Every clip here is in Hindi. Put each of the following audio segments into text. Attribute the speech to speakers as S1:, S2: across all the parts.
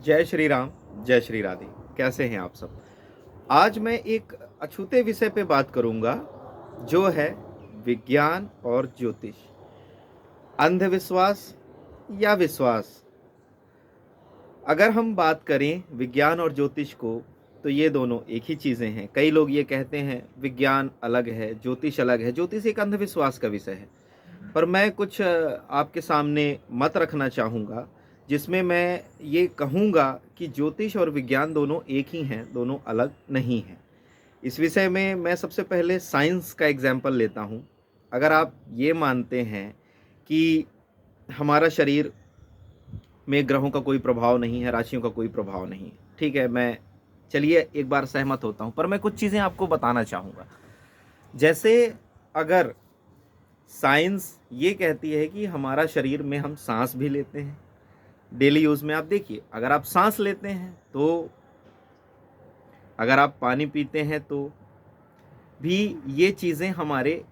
S1: जय श्री राम, जय श्री राधे। कैसे हैं आप सब? आज मैं एक अछूते विषय पे बात करूंगा, जो है विज्ञान और ज्योतिष। अंधविश्वास या विश्वास। अगर हम बात करें विज्ञान और ज्योतिष को, तो ये दोनों एक ही चीज़ें हैं। कई लोग ये कहते हैं विज्ञान अलग है, ज्योतिष अलग है। ज्योतिष एक अंधविश्वास का विषय है। पर मैं कुछ आपके सामने मत रखना चाहूँगा, जिसमें मैं ये कहूँगा कि ज्योतिष और विज्ञान दोनों एक ही हैं, दोनों अलग नहीं हैं। इस विषय में मैं सबसे पहले साइंस का एग्जाम्पल लेता हूँ। अगर आप ये मानते हैं कि हमारा शरीर में ग्रहों का कोई प्रभाव नहीं है, राशियों का कोई प्रभाव नहीं है, ठीक है, मैं चलिए एक बार सहमत होता हूँ। पर मैं कुछ चीज़ें आपको बताना चाहूँगा। जैसे अगर साइंस ये कहती है कि हमारा शरीर में हम सांस भी लेते हैं, डेली यूज़ में आप देखिए, अगर आप सांस लेते हैं तो, अगर आप पानी पीते हैं तो भी, ये चीज़ें हमारे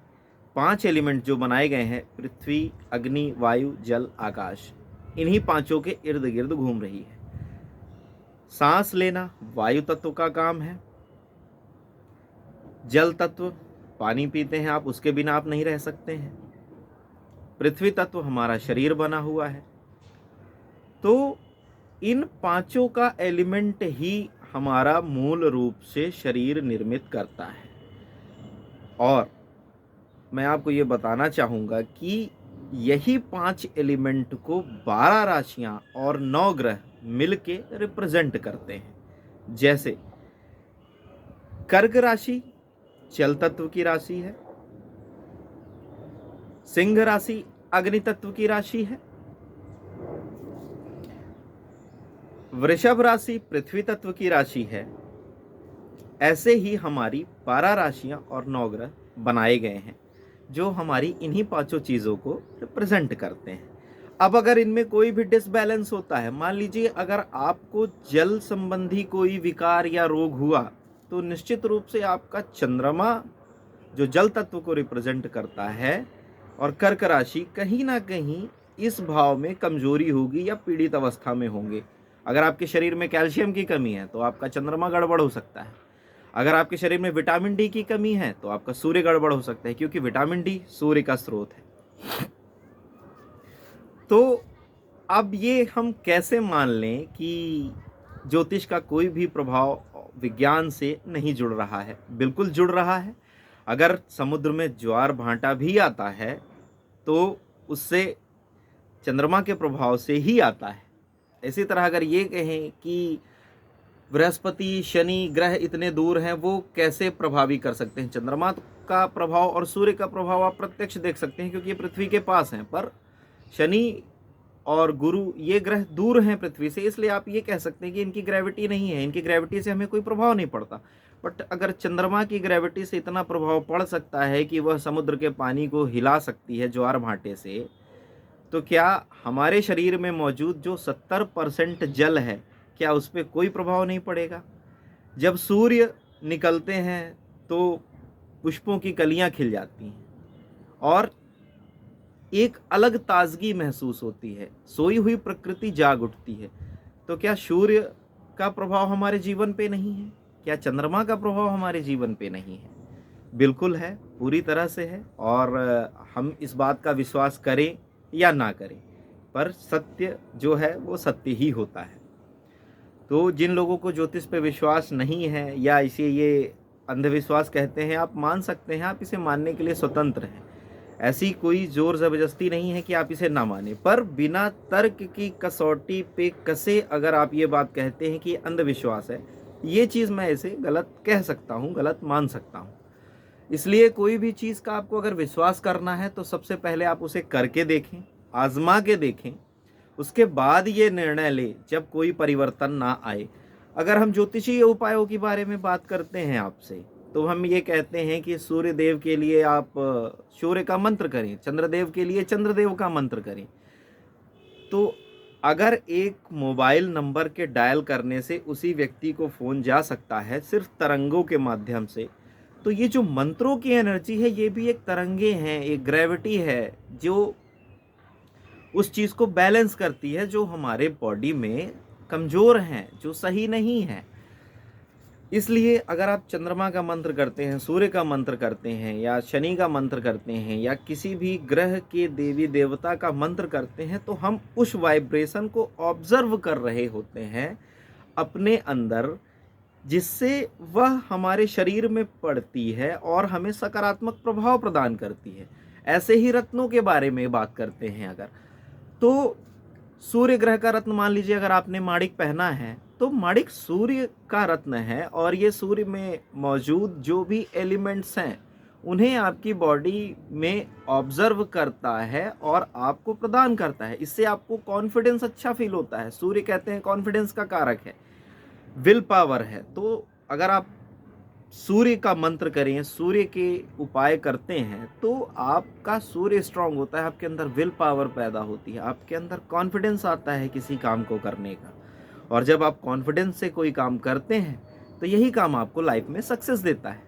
S1: 5 एलिमेंट जो बनाए गए हैं, पृथ्वी, अग्नि, वायु, जल, आकाश, इन्हीं पांचों के इर्द गिर्द घूम रही है। सांस लेना वायु तत्व का काम है। जल तत्व, पानी पीते हैं आप, उसके बिना आप नहीं रह सकते हैं। पृथ्वी तत्व हमारा शरीर बना हुआ है। तो इन पांचों का एलिमेंट ही हमारा मूल रूप से शरीर निर्मित करता है। और मैं आपको ये बताना चाहूँगा कि यही 5 एलिमेंट को 12 राशियां और 9 ग्रह मिलके रिप्रेजेंट करते हैं। जैसे कर्क राशि जल तत्व की राशि है, सिंह राशि अग्नि तत्व की राशि है, वृषभ राशि पृथ्वी तत्व की राशि है। ऐसे ही हमारी 12 राशियां और 9 ग्रह बनाए गए हैं, जो हमारी इन्हीं पांचों चीज़ों को रिप्रेजेंट करते हैं। अब अगर इनमें कोई भी डिसबैलेंस होता है, मान लीजिए अगर आपको जल संबंधी कोई विकार या रोग हुआ, तो निश्चित रूप से आपका चंद्रमा जो जल तत्व को रिप्रेजेंट करता है और कर्क राशि कहीं ना कहीं इस भाव में कमजोरी होगी या पीड़ित अवस्था में होंगे। अगर आपके शरीर में कैल्शियम की कमी है तो आपका चंद्रमा गड़बड़ हो सकता है। अगर आपके शरीर में विटामिन डी की कमी है तो आपका सूर्य गड़बड़ हो सकता है, क्योंकि विटामिन डी सूर्य का स्रोत है। तो अब ये हम कैसे मान लें कि ज्योतिष का कोई भी प्रभाव विज्ञान से नहीं जुड़ रहा है? बिल्कुल जुड़ रहा है। अगर समुद्र में ज्वार भांटा भी आता है तो उससे चंद्रमा के प्रभाव से ही आता है। इसी तरह अगर ये कहें कि बृहस्पति शनि ग्रह इतने दूर हैं, वो कैसे प्रभावी कर सकते हैं? चंद्रमा का प्रभाव और सूर्य का प्रभाव आप प्रत्यक्ष देख सकते हैं, क्योंकि ये पृथ्वी के पास हैं। पर शनि और गुरु ये ग्रह दूर हैं पृथ्वी से, इसलिए आप ये कह सकते हैं कि इनकी ग्रेविटी नहीं है, इनकी ग्रेविटी से हमें कोई प्रभाव नहीं पड़ता। बट अगर चंद्रमा की ग्रेविटी से इतना प्रभाव पड़ सकता है कि वह समुद्र के पानी को हिला सकती है ज्वार भांटे से, तो क्या हमारे शरीर में मौजूद जो 70% जल है, क्या उस पर कोई प्रभाव नहीं पड़ेगा? जब सूर्य निकलते हैं तो पुष्पों की कलियां खिल जाती हैं और एक अलग ताजगी महसूस होती है, सोई हुई प्रकृति जाग उठती है। तो क्या सूर्य का प्रभाव हमारे जीवन पे नहीं है? क्या चंद्रमा का प्रभाव हमारे जीवन पे नहीं है? बिल्कुल है, पूरी तरह से है। और हम इस बात का विश्वास करें या ना करें, पर सत्य जो है वो सत्य ही होता है। तो जिन लोगों को ज्योतिष पे विश्वास नहीं है या इसे ये अंधविश्वास कहते हैं, आप मान सकते हैं, आप इसे मानने के लिए स्वतंत्र हैं। ऐसी कोई जोर ज़बरदस्ती नहीं है कि आप इसे ना माने। पर बिना तर्क की कसौटी पे कसे अगर आप ये बात कहते हैं कि अंधविश्वास है, ये चीज़ मैं इसे गलत कह सकता हूँ, गलत मान सकता हूँ। इसलिए कोई भी चीज़ का आपको अगर विश्वास करना है तो सबसे पहले आप उसे करके देखें, आजमा के देखें, उसके बाद ये निर्णय लें जब कोई परिवर्तन ना आए। अगर हम ज्योतिषीय उपायों के बारे में बात करते हैं आपसे, तो हम ये कहते हैं कि सूर्य देव के लिए आप सूर्य का मंत्र करें, चंद्रदेव के लिए चंद्रदेव का मंत्र करें। तो अगर एक मोबाइल नंबर के डायल करने से उसी व्यक्ति को फ़ोन जा सकता है सिर्फ तरंगों के माध्यम से, तो ये जो मंत्रों की एनर्जी है, ये भी एक तरंगे हैं, एक ग्रेविटी है जो उस चीज़ को बैलेंस करती है, जो हमारे बॉडी में कमज़ोर हैं, जो सही नहीं हैं। इसलिए अगर आप चंद्रमा का मंत्र करते हैं, सूर्य का मंत्र करते हैं, या शनि का मंत्र करते हैं, या किसी भी ग्रह के देवी देवता का मंत्र करते हैं, तो हम उस वाइब्रेशन को ऑब्जर्व कर रहे होते हैं अपने अंदर, जिससे वह हमारे शरीर में पड़ती है और हमें सकारात्मक प्रभाव प्रदान करती है। ऐसे ही रत्नों के बारे में बात करते हैं अगर, तो सूर्य ग्रह का रत्न मान लीजिए, अगर आपने माणिक पहना है तो माणिक सूर्य का रत्न है, और ये सूर्य में मौजूद जो भी एलिमेंट्स हैं उन्हें आपकी बॉडी में ऑब्जर्व करता है और आपको प्रदान करता है। इससे आपको कॉन्फिडेंस अच्छा फील होता है। सूर्य कहते हैं कॉन्फिडेंस का कारक है, विल पावर है। तो अगर आप सूर्य का मंत्र करें, सूर्य के उपाय करते हैं, तो आपका सूर्य स्ट्रांग होता है, आपके अंदर विल पावर पैदा होती है, आपके अंदर कॉन्फिडेंस आता है किसी काम को करने का। और जब आप कॉन्फिडेंस से कोई काम करते हैं तो यही काम आपको लाइफ में सक्सेस देता है।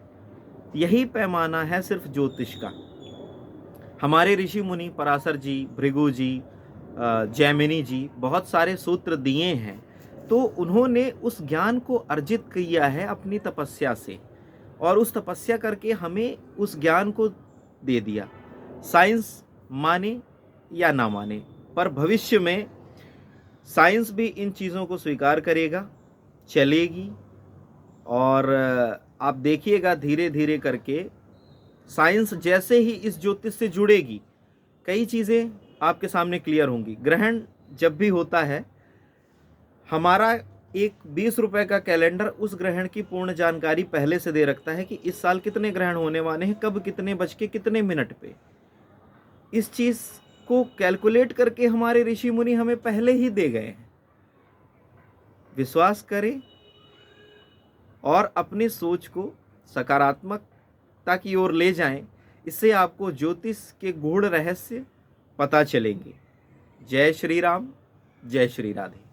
S1: यही पैमाना है सिर्फ ज्योतिष का। हमारे ऋषि मुनि पराशर जी, भृगु जी, जैमिनी जी बहुत सारे सूत्र दिए हैं, तो उन्होंने उस ज्ञान को अर्जित किया है अपनी तपस्या से, और उस तपस्या करके हमें उस ज्ञान को दे दिया। साइंस माने या ना माने, पर भविष्य में साइंस भी इन चीज़ों को स्वीकार करेगा, चलेगी, और आप देखिएगा धीरे धीरे करके साइंस जैसे ही इस ज्योतिष से जुड़ेगी, कई चीज़ें आपके सामने क्लियर होंगी। ग्रहण जब भी होता है, हमारा एक 20 रुपए का कैलेंडर उस ग्रहण की पूर्ण जानकारी पहले से दे रखता है कि इस साल कितने ग्रहण होने वाले हैं, कब, कितने बज के कितने मिनट पे। इस चीज़ को कैलकुलेट करके हमारे ऋषि मुनि हमें पहले ही दे गए हैं। विश्वास करें और अपनी सोच को सकारात्मकता की ओर ले जाएं, इससे आपको ज्योतिष के गूढ़ रहस्य पता चलेंगे। जय श्री राम, जय श्री राधे।